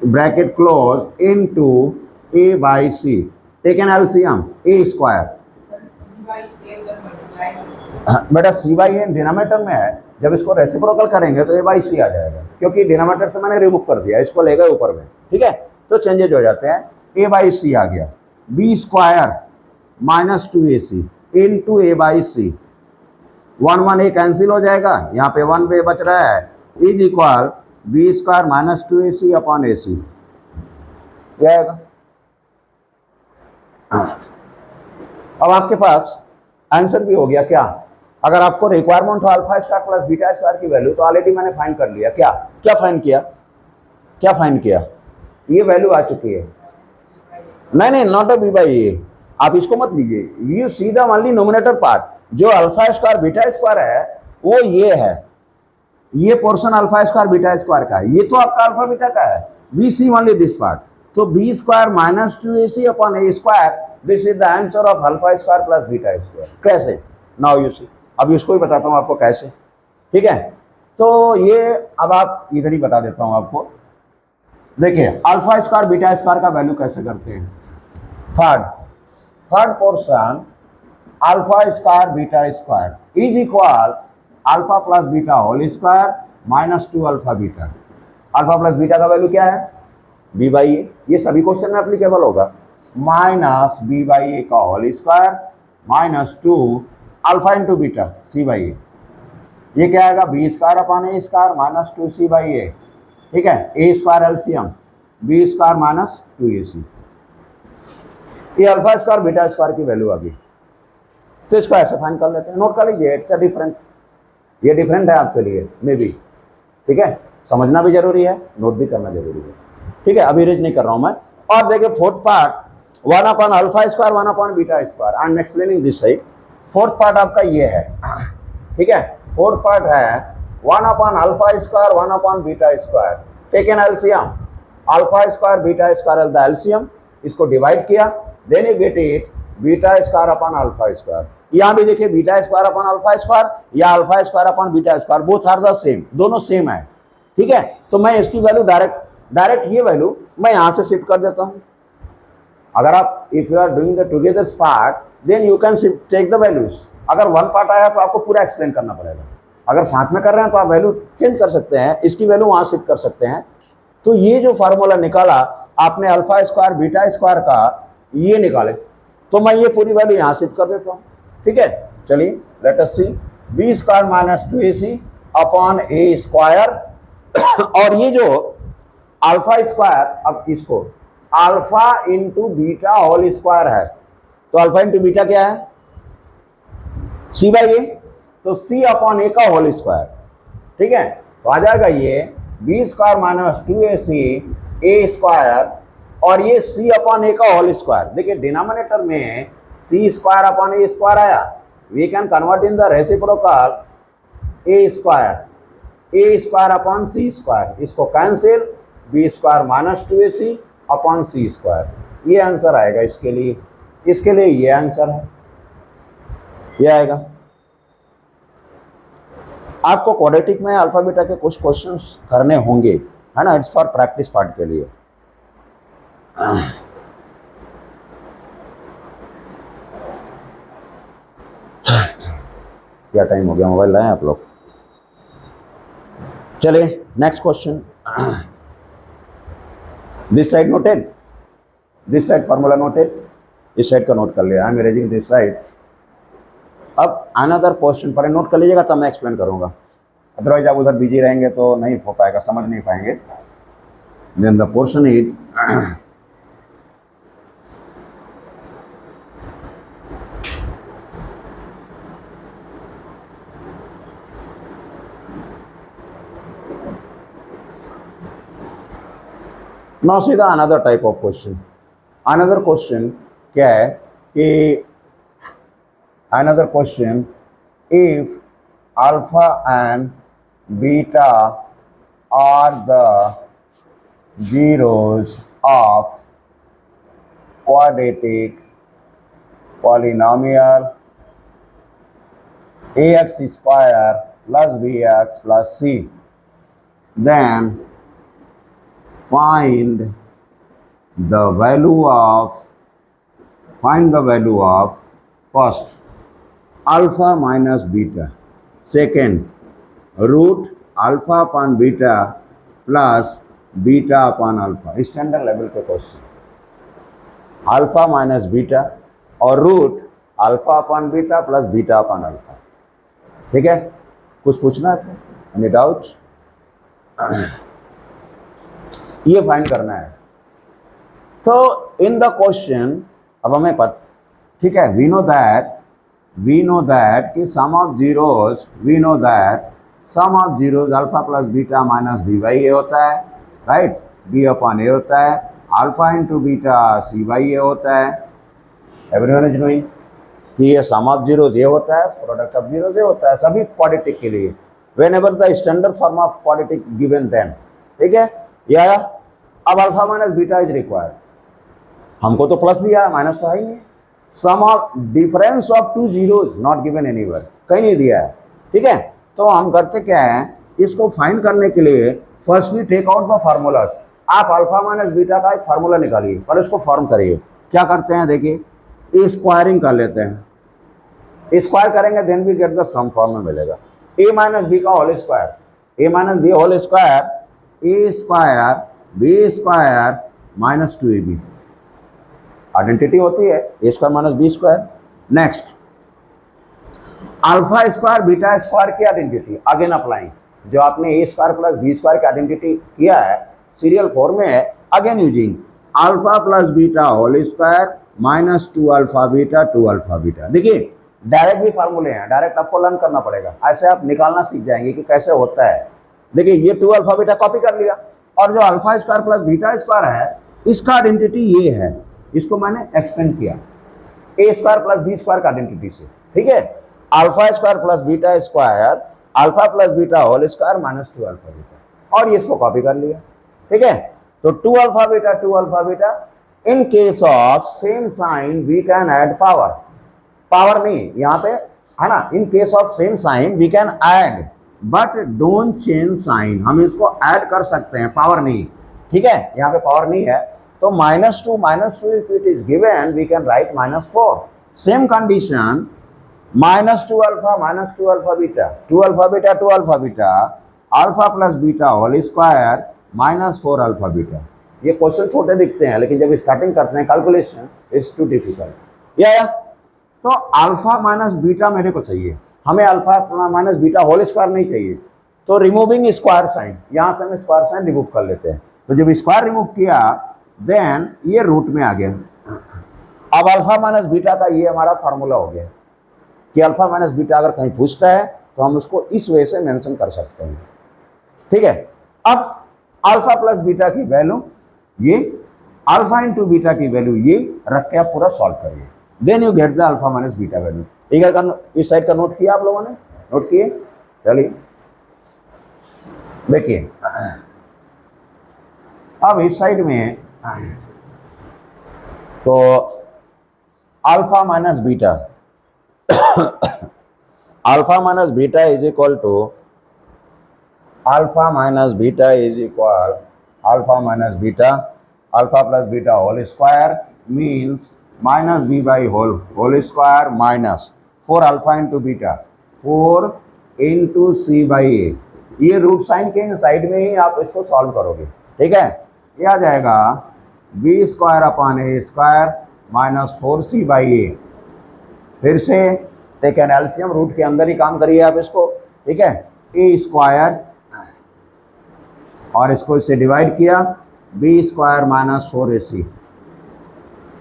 bracket close into a by c, taken LCM a square. बेटा सी बाई ए डिनोमिनेटर में है, जब इसको रेसिप्रोकल करेंगे तो ए बाई सी आ जाएगा, क्योंकि डिनोमिनेटर से मैंने रिमूव कर दिया, इसको ले गए ऊपर में, ठीक है। तो चेंजेज हो जाते हैं, ए बाई सी आ गया, b square minus 2ac into a by c, 1 1 a cancel हो जाएगा, यहाँ पे 1 पे बच रहा है, is equal b square minus 2ac upon a c, क्या आएगा। अब आपके पास आंसर भी हो गया क्या। अगर आपको रिक्वायरमेंट हो alpha square plus beta square की वैल्यू, तो ऑलरेडी मैंने फाइंड कर लिया। क्या फाइंड किया, ये वैल्यू आ चुकी है। नहीं not a b by a, आप इसको मत लीजिए, you see the only nominator part, जो अल्फा स्क्वायर बीटा स्क्वायर है वो ये है, ये portion alpha square beta square का है, ये तो आपका अल्फा बीटा का है, we see only this part. तो b square minus 2ac upon a square, this is the answer of alpha square plus beta square. कैसे, नाउ यू सी, अब इसको ही बताता हूँ आपको कैसे, ठीक है। तो ये अब आप इधर ही बता देता हूँ आपको। देखिए अल्फा स्क्वायर बीटा स्क्वायर का वैल्यू कैसे करते हैं, third portion alpha square beta square is equal alpha plus beta whole square minus 2 alpha beta. Alpha plus beta का वैल्यू क्या है, बी बाई ए, ये सभी क्वेश्चन में एप्लीकेबल होगा, माइनस बी बाई ए का whole square minus 2 alpha into beta c by a, ये क्या आएगा b square upon a square minus 2c by a, ठीक है। A square LCM b square minus 2ac, ये अल्फा स्क्वायर बीटा स्क्वायर की वैल्यू आ गई। तो इसको ऐसे फाइंड कर लेते हैं, नोट कर लीजिए, इट्स अ डिफरेंट, ये डिफरेंट है आपके लिए मे बी, ठीक है। समझना भी जरूरी है, नोट भी करना जरूरी है, ठीक है। अभी रीज नहीं कर रहा हूं मैं। और देखिए fourth part 1 upon alpha square 1 upon beta square, I am explaining this side. Fourth part आपका ये है, ठीक है। फोर्थ पार्ट है 1 upon alpha square 1 upon beta square, taken LCM alpha square beta square the LCM, इसको डिवाइड किया, then you get it beta square upon alpha square. यहाँ भी देखिए beta square upon alpha square या alpha square upon beta square, both are the same, दोनों सेम है, ठीक है। तो मैं इसकी वैल्यू डायरेक्ट ये वैल्यू मैं यहाँ से शिफ्ट कर देता हूँ। अगर आप if you are doing the together part then you can take the values. अगर वन पार्ट आया तो आपको पूरा एक्सप्लेन करना पड़ेगा, अगर साथ में कर रहे हैं तो आप वैल्यू चेंज कर सकते हैं, इसकी वैल्यू वहाँ शिफ्ट कर सकते हैं। तो ये जो फार्मूला निकाला आपने अल्फा स्क्वायर बीटा स्क्वायर का, ये निकाले, तो मैं ये पूरी वैल्यू यहाँ शिफ्ट कर देता हूँ, ठीक है। चलिए let us see b square minus 2ac upon a square, और ये जो अल्फा स्क्वायर, अब इसको alpha into beta whole square है, तो अल्फा इंटू बीटा क्या है सी बाई ए, तो सी अपॉन ए का होल स्क्वायर, ठीक है। तो आ जाएगा ये बी स्क्वायर माइनस 2ac ए स्क्वायर, और ये सी अपॉन ए का होल स्क्वायर। देखिए डिनोमिनेटर में c square upon a square आया, we can convert in the reciprocal a square upon c square, इसको cancel, b square minus 2ac upon c square, ये आंसर आएगा इसके लिए ये आंसर है, ये आएगा। आपको क्वाड्रेटिक में अल्फा बीटा के कुछ क्वेश्चंस करने होंगे, है ना, इट्स फॉर प्रैक्टिस पार्ट के लिए। क्या टाइम हो गया, मोबाइल लाए आप लोग। चलिए next question, this side noted, this side formula noted, इस साइड का नोट कर लिया, I am erasing this side. अब अनदर क्वेश्चन पर नोट कर लीजिएगा, तब मैं एक्सप्लेन करूंगा, अदरवाइज आप उधर बिजी रहेंगे तो नहीं हो पाएगा, समझ नहीं पाएंगे। Then the portion is now see the another type of question। another question क्या है, कि another question, if alpha and beta are the zeros of quadratic polynomial ax square plus bx plus c, then find the value of first alpha minus beta, second root alpha upon beta plus beta upon alpha. Standard level के क्वेश्चन, अल्फा माइनस बीटा और root alpha upon beta plus beta upon alpha. ठीक है, कुछ पूछना है? Any doubt? ये फाइंड करना है। तो इन द क्वेश्चन अब हमें पता, ठीक है, वी नो दैट कि sum of zeros, we know that sum of zeros alpha plus beta minus b by a होता है, राइट? बी अपॉन ए होता है, alpha into beta c by a होता है। एवरीवन इज नोइंग कि ये सम ऑफ जीरोस ये होता है, प्रोडक्ट ऑफ जीरोस ये होता है सभी क्वाड्रेटिक के लिए, whenever the standard form of quadratic given then. ठीक है, या अब alpha minus beta is required. हमको तो प्लस दिया है, माइनस तो है ही नहीं। Sum of difference of two zeros not given anywhere, कहीं नहीं दिया है। ठीक है, तो हम करते क्या है, इसको फाइंड करने के लिए firstly take out the formulas. आप अल्फा माइनस बीटा का एक फार्मूला निकालिए और इसको फॉर्म करिए। क्या करते हैं देखिए, ए स्क्वायरिंग कर लेते हैं, स्क्वायर करेंगे देन भी गेट द सम फॉर्म में मिलेगा। ए माइनस बी का whole square, a minus b whole square, a square b square minus 2ab identity होती है, a square minus b square. Next alpha square beta square की आइडेंटिटी अगेन अप्लाइंग, जो आपने a square plus b square की आइडेंटिटी किया है सीरियल फॉर्म में है, again using alpha plus beta whole square minus 2 alpha beta 2 alpha beta. देखिए डायरेक्ट भी फार्मूले हैं, डायरेक्ट आपको लर्न करना पड़ेगा, ऐसे आप निकालना सीख जाएंगे कि कैसे होता है। देखिए ये 2 अल्फा बीटा कॉपी कर लिया, और जो alpha square plus beta square है इसका आइडेंटिटी ये है, इसको मैंने एक्सपेंड किया a square plus b square का आइडेंटिटी से। ठीक है, alpha square plus beta square alpha plus beta whole square minus 2 alpha beta, और ये इसको कॉपी कर लिया। ठीक है, तो 2 alpha beta 2 alpha beta, in case of same sign we can add power, power नहीं यहाँ पे है ना, in case of same sign we can add but don't change sign, हम इसको ऐड कर सकते हैं, पावर नहीं। ठीक है, यहाँ पे पावर नहीं है, तो -2 if it is given we can write -4. Same condition, -2 alpha beta 2 alpha beta 2 alpha beta alpha plus beta whole square -4 alpha beta। ये क्वेश्चन छोटे दिखते हैं लेकिन जब स्टार्टिंग करते हैं कैलकुलेशन इज टू डिफिकल्ट। या तो अल्फा माइनस बीटा मेरे को चाहिए, हमें alpha minus beta whole square नहीं चाहिए, तो रिमूविंग स्क्वायर साइन, यहाँ से हम स्क्वायर साइन रिमूव कर लेते हैं। तो जब स्क्वायर रिमूव किया देन ये रूट में आ गया। अब अल्फा माइनस बीटा का ये हमारा फार्मूला हो गया कि अल्फा माइनस बीटा अगर कहीं पूछता है तो हम उसको इस वे से मेंशन कर सकते हैं। ठीक है, अब अल्फा प्लस बीटा की वैल्यू ये, अल्फा इंटू बीटा की वैल्यू ये रख के आप पूरा सॉल्व करिए, then you get the alpha minus beta value. ठीक है, इस साइड का नोट किया आप लोगों ने? नोट किए? चलिए देखिए, अब इस साइड में तो alpha minus beta alpha minus beta is equal to alpha minus beta is equal alpha minus beta alpha plus beta whole square means minus b by whole square minus 4 alpha into beta 4 into c by a. ये रूट साइन के साइड में ही आप इसको सॉल्व करोगे। ठीक है, ये आ जाएगा b square upon a square minus 4c by a. फिर से टेकन एलसीएम, रूट के अंदर ही काम करिए आप इसको। ठीक है, ए स्क्वायर और इसको इससे डिवाइड किया, बी स्क्वायर माइनस 4ac।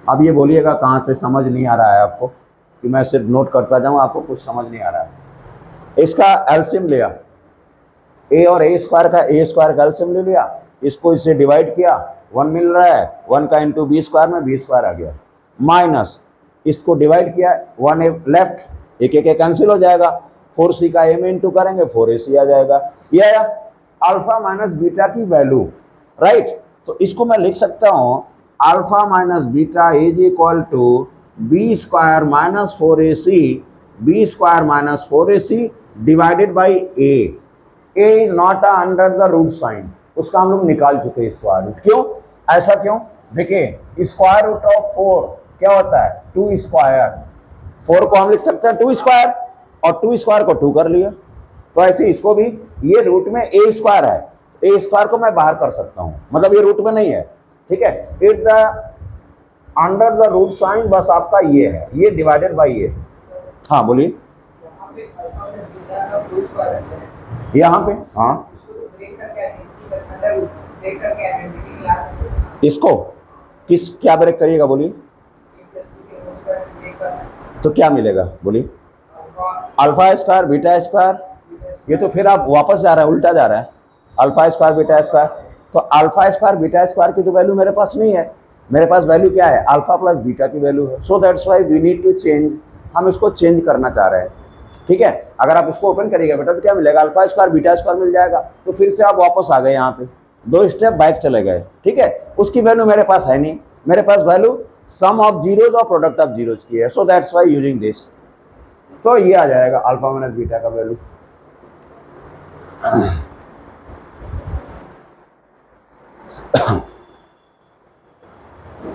अब ये बोलिएगा कहाँ पे समझ नहीं आ रहा है आपको, कि मैं सिर्फ नोट करता जाऊँ, आपको कुछ समझ नहीं आ रहा है। इसका एलसीएम लिया, ए और ए स्क्वायर का एलसीएम ले लिया, इसको इससे डिवाइड किया, 1 मिल रहा है, 1 का इंटू बी स्क्वायर में बी स्क्वायर आ गया, माइनस इसको डिवाइड किया, 1 ए लेफ्ट, एक एक कैंसिल हो जाएगा, 4c का a में इंटू करेंगे 4ac आ जाएगा। ये आया अल्फा माइनस बीटा की वैल्यू, राइट। तो इसको मैं लिख सकता हूँ alpha minus beta is equal to b square minus 4ac, b square minus 4ac divided by a is not under the root sign, उसका हम लोग निकाल चुके हैं स्क्वायर रूट। क्यों ऐसा क्यों? देखिए स्क्वायर रूट ऑफ 4 क्या होता है 2 स्क्वायर, 4 को हम लिख सकते हैं 2 स्क्वायर और 2 स्क्वायर को 2 कर लिया, तो ऐसे इसको भी, ये रूट में ए स्क्वायर है, ए स्क्वायर को मैं बाहर कर सकता हूं, मतलब ये रूट में नहीं है, ठीक है। It the under the root sign बस आपका ये है, ये डिवाइडेड बाई ये। हाँ बोलिए। यहाँ पे अल्फा प्लस बीटा का होल स्क्वायर रहता है, यहाँ पे हाँ उसको ब्रेक करके आइडेंटिटी अंडर रूट ब्रेक करके आइडेंटिटी ला सकते हैं, इसको किस क्या ब्रेक करिएगा बोलिए, a प्लस b के होल स्क्वायर से ब्रेक कर सकते हैं, तो क्या मिलेगा बोलिए, alpha alpha square beta square, ये तो फिर आप वापस जा रहा है, उल्टा जा रहा है, अल्फा स्क्वायर बीटा स्क्वायर, तो अल्फा स्क्वायर बीटा स्क्वायर की तो वैल्यू मेरे पास नहीं है, मेरे पास वैल्यू क्या है अल्फा प्लस बीटा की वैल्यू है, so that's why we need to change, हम इसको चेंज करना चाह रहे हैं, ठीक है। अगर आप इसको ओपन करिएगा बेटा तो क्या मिलेगा अल्फा स्क्वायर बीटा स्क्वायर मिल जाएगा, तो फिर से आप वापस आ गए यहाँ पे, 2 स्टेप बैक चले गए, ठीक है। उसकी वैल्यू मेरे पास है नहीं, मेरे पास वैल्यू सम ऑफ जीरोज और प्रोडक्ट ऑफ जीरोज की है, so that's why using this, तो ये आ जाएगा अल्फा माइनस बीटा का वैल्यू।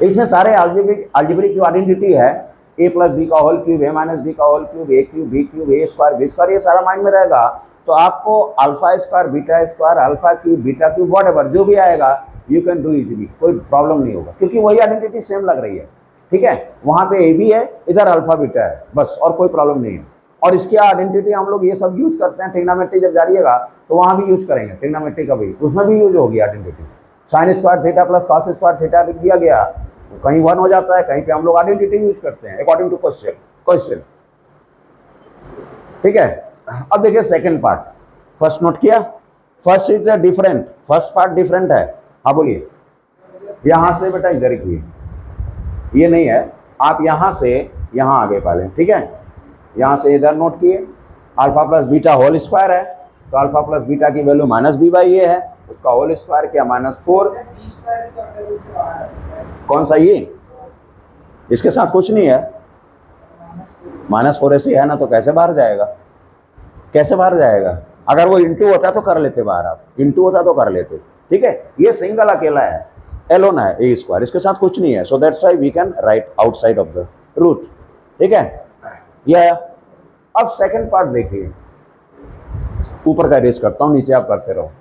इसमें सारे अलजेब्रिक जो आइडेंटिटी है a प्लस बी का whole cube, a minus b का whole cube, a cube b cube, a square b square, ये सारा माइंड में रहेगा, तो आपको alpha square beta square alpha cube beta cube whatever जो भी आएगा यू कैन डू इजीली, कोई प्रॉब्लम नहीं होगा, क्योंकि वही आइडेंटिटी सेम लग रही है, ठीक है। वहाँ पे a भी है, इधर अल्फा बीटा है, बस और कोई प्रॉब्लम नहीं है। और इसकी आइडेंटिटी हम लोग ये सब यूज करते हैं, ट्रिग्नोमेट्री जब जारिएगा तो वहाँ भी यूज करेंगे, ट्रिग्नोमेट्री का भी उसमें भी यूज होगी identity, sine square theta plus cos square theta लिख दिया गया, तो कहीं 1 हो जाता है, कहीं पे हम लोग आइडेंटिटी यूज करते हैं अकॉर्डिंग टू क्वेश्चन, ठीक है। अब देखिए सेकंड पार्ट, फर्स्ट नोट किया, first is different, first part different है, हाँ बोलिए। यहां से बेटा इधर की, ये नहीं है, आप यहां से यहां आगे पहले, ठीक है, यहां से इधर नोट किए, alpha plus beta whole square है, तो अल्फा प्लस बीटा की value minus b by a है, उसका होल स्क्वायर किया माइनस 4, b स्क्वायर तो अंडर रूट से बाहर आ सकता है, कौन सा ये, इसके साथ कुछ नहीं है, माइनस 4ac है ना, तो कैसे बाहर जाएगा, कैसे बाहर जाएगा, अगर वो इंटू होता तो कर लेते बाहर, आप इंटू होता तो कर लेते, ठीक है। ये सिंगल अकेला है, एलोन है ए स्क्वायर, इसके साथ कुछ नहीं है, so that's why we can write outside of the root, ठीक है। ये आया। अब सेकंड पार्ट देखिए, ऊपर का इरेज करता हूं, नीचे आप करते रहो।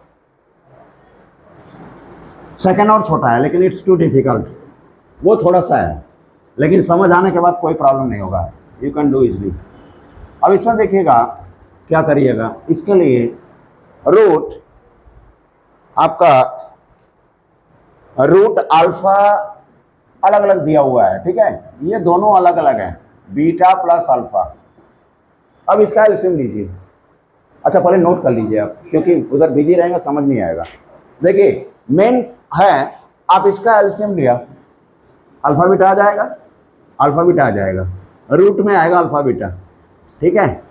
सेकंड और छोटा है लेकिन इट्स टू डिफिकल्ट, वो थोड़ा सा है लेकिन समझ आने के बाद कोई प्रॉब्लम नहीं होगा, यू कैन डू इजली। अब इसमें देखिएगा क्या करिएगा, इसके लिए रूट आपका रूट अल्फा अलग अलग दिया हुआ है, ठीक है, ये दोनों अलग अलग हैं, बीटा प्लस अल्फा। अब इसका एलसीएम लीजिए, अच्छा पहले नोट कर लीजिए आप, क्योंकि उधर बिजी रहेंगे समझ नहीं आएगा। देखिए मेन है, आप इसका एलसीएम लिया, अल्फा बीटा आ जाएगा, अल्फा बीटा आ जाएगा, रूट में आएगा अल्फा बीटा, ठीक है,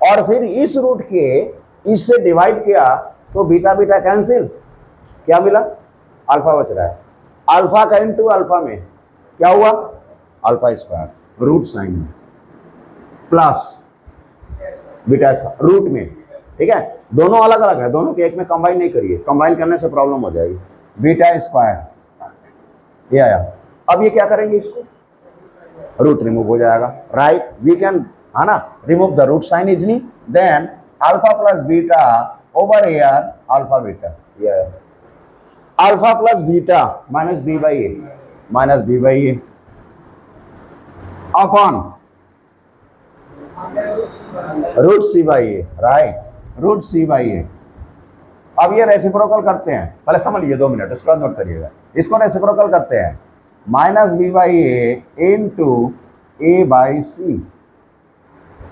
और फिर इस रूट के इससे डिवाइड किया तो बीटा बीटा कैंसिल, क्या मिला अल्फा बच रहा है, अल्फा का इंटू अल्फा में क्या हुआ अल्फा स्क्वायर रूट साइन में प्लस बीटा स्क्वायर रूट में, ठीक है, दोनों अलग अलग है, दोनों के एक में कंबाइन नहीं करिए, कंबाइन करने से प्रॉब्लम हो जाएगी, बीटा स्क्वायर ये आया। अब ये क्या करेंगे, इसको रूट रिमूव हो जाएगा, राइट, वी कैन, है ना, remove the root sign easily, then alpha plus beta over air alpha beta, ये alpha plus beta minus b by a upon root c by A, right, root c by a. अब ये रेसिप्रोकल करते हैं, पहले समझ लीजिए 2 मिनट, इसको नोट करिएगा, इसको रेसिप्रोकल करते हैं, minus b by a into a by c,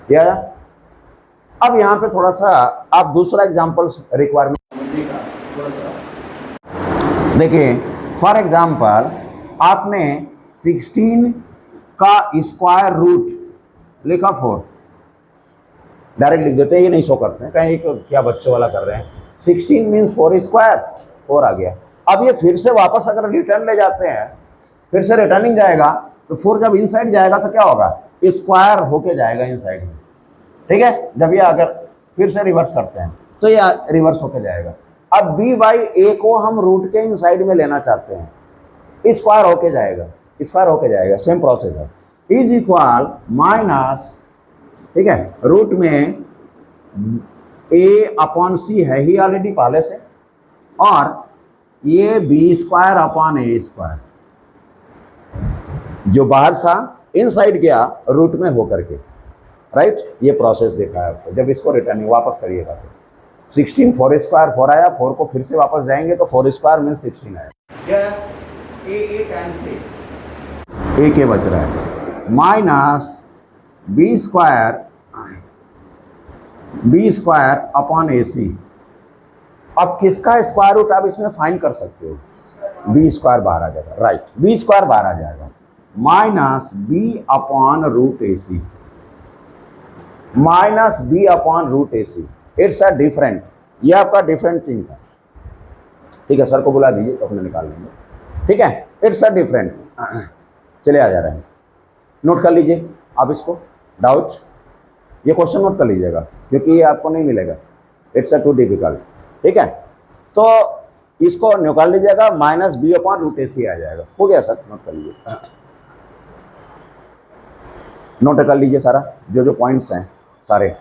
क्या। अब यहाँ पे थोड़ा सा आप दूसरा एग्जाम्पल रिक्वायरमेंट देखिए, फॉर एग्जाम्पल आपने 16 का स्क्वायर रूट लिखा 4, डायरेक्ट लिख देते हैं, ये नहीं शो करते हैं कहीं क्या बच्चों वाला कर रहे हैं। 16 मीन्स 4 स्क्वायर, 4 आ गया। अब ये फिर से वापस अगर रिटर्न ले जाते हैं, फिर से रिटर्निंग जाएगा, तो 4 जब इनसाइड जाएगा तो क्या होगा, स्क्वायर होके जाएगा इनसाइड में, ठीक है। जब ये अगर फिर से रिवर्स करते हैं तो ये रिवर्स होके जाएगा। अब b बाई ए को हम रूट के इनसाइड में लेना चाहते हैं, स्क्वायर होके जाएगा, स्क्वायर होके जाएगा, सेम प्रोसेस है। इज इक्वल माइनस, ठीक है, रूट में a अपॉन सी है ही ऑलरेडी पहले से, और ये B square upon a square, जो बाहर था इनसाइड गया रूट में होकर के, राइट। ये प्रोसेस देखा है आपको। जब इसको रिटर्निंग वापस करिएगा तो 16 4 स्क्वायर 4 आया, 4 को फिर से वापस जाएंगे तो 4 स्क्वायर मीन 16 आया। ए के बच रहा है minus b square upon a सी। अब किसका स्क्वायर रूट आप इसमें फाइंड कर सकते हो, बी स्क्वायर बाहर आ जाएगा, राइट, बी स्क्वायर बाहर आ जाएगा, minus b upon root a c, minus b upon root a c. It's a different, ये आपका डिफरेंट थिंग था, ठीक है। सर को बुला दीजिए तो अपने निकाल लेंगे, ठीक है। इट्स अ डिफरेंट, चले आ जा रहे हैं, नोट कर लीजिए आप इसको, डाउट, ये क्वेश्चन नोट कर लीजिएगा क्योंकि ये आपको नहीं मिलेगा, इट्स अ टू डिफिकल्ट, ठीक है। तो इसको निकाल लीजिएगा, minus b upon root a सी आ जाएगा। हो गया सर, नोट कर लीजिए, नोट कर लीजिए सारा, जो जो पॉइंट्स हैं सारे।